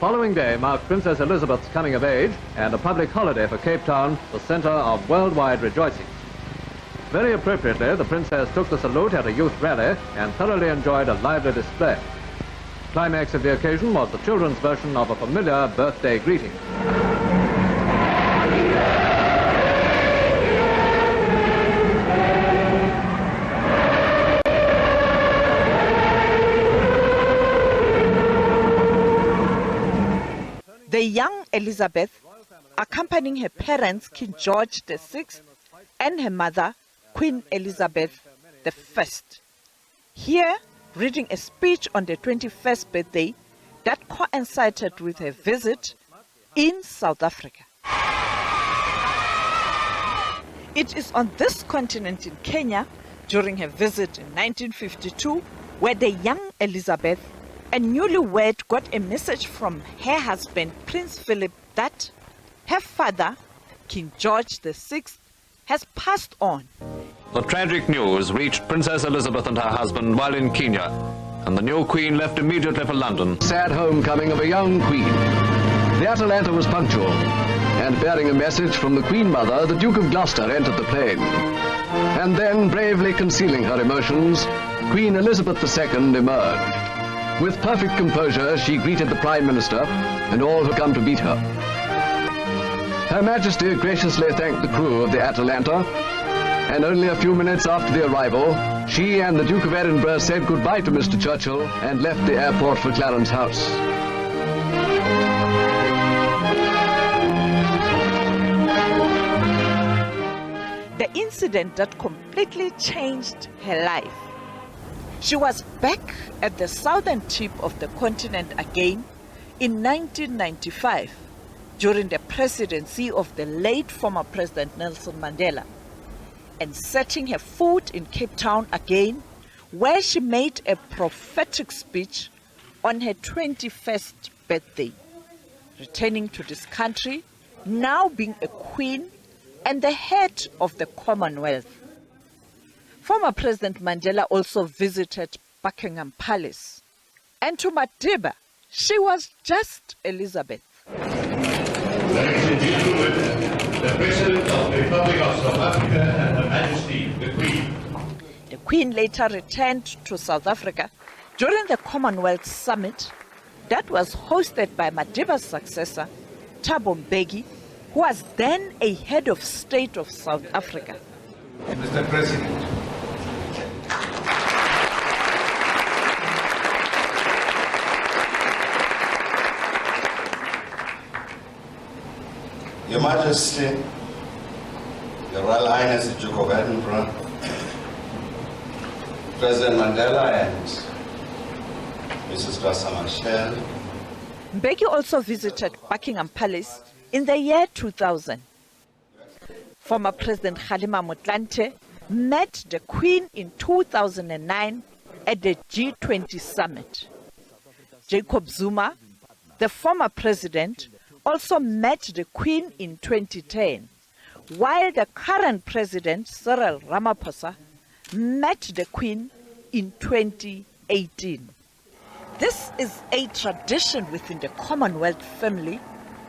Following day marked Princess Elizabeth's coming of age and a public holiday for Cape Town, the centre of worldwide rejoicing. Very appropriately, the Princess took the salute at a youth rally and thoroughly enjoyed a lively display. Climax of the occasion was the children's version of a familiar birthday greeting. The young Elizabeth, accompanying her parents, King George VI, and her mother, Queen Elizabeth I. Here, reading a speech on the 21st birthday that coincided with her visit in South Africa. It is on this continent in Kenya, during her visit in 1952, where the young Elizabeth, a newlywed, got a message from her husband, Prince Philip, that her father, King George VI, has passed on. The tragic news reached Princess Elizabeth and her husband while in Kenya, and the new queen left immediately for London. Sad homecoming of a young queen. The Atalanta was punctual, and bearing a message from the Queen Mother, the Duke of Gloucester entered the plane. And then, bravely concealing her emotions, Queen Elizabeth II emerged. With perfect composure, she greeted the Prime Minister and all who come to meet her. Her Majesty graciously thanked the crew of the Atalanta, and only a few minutes after the arrival, she and the Duke of Edinburgh said goodbye to Mr. Churchill and left the airport for Clarence House. The incident that completely changed her life. She was back at the southern tip of the continent again in 1995 during the presidency of the late former President Nelson Mandela, and setting her foot in Cape Town again, where she made a prophetic speech on her 21st birthday, returning to this country, now being a queen and the head of the Commonwealth. Former President Mandela also visited Buckingham Palace. And to Madiba, she was just Elizabeth. Ladies and gentlemen, the President of the Republic of South Africa and Her Majesty, the Queen. The Queen later returned to South Africa during the Commonwealth Summit that was hosted by Madiba's successor, Thabo Mbeki, who was then a head of state of South Africa. Mr. President, Your Majesty, Your Royal Highness the Duke of Edinburgh, President Mandela and Mrs. Graça Machel. Mbeki also visited Buckingham Palace in the year 2000. Former President Kgalema Motlanthe met the Queen in 2009 at the G20 summit. Jacob Zuma, the former president, also met the Queen in 2010, while the current president, Cyril Ramaphosa, met the Queen in 2018. This is a tradition within the Commonwealth family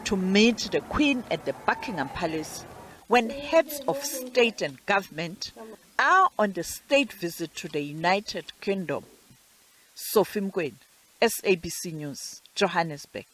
to meet the Queen at the Buckingham Palace when heads of state and government are on the state visit to the United Kingdom. Sophie Mgwen, SABC News, Johannesburg.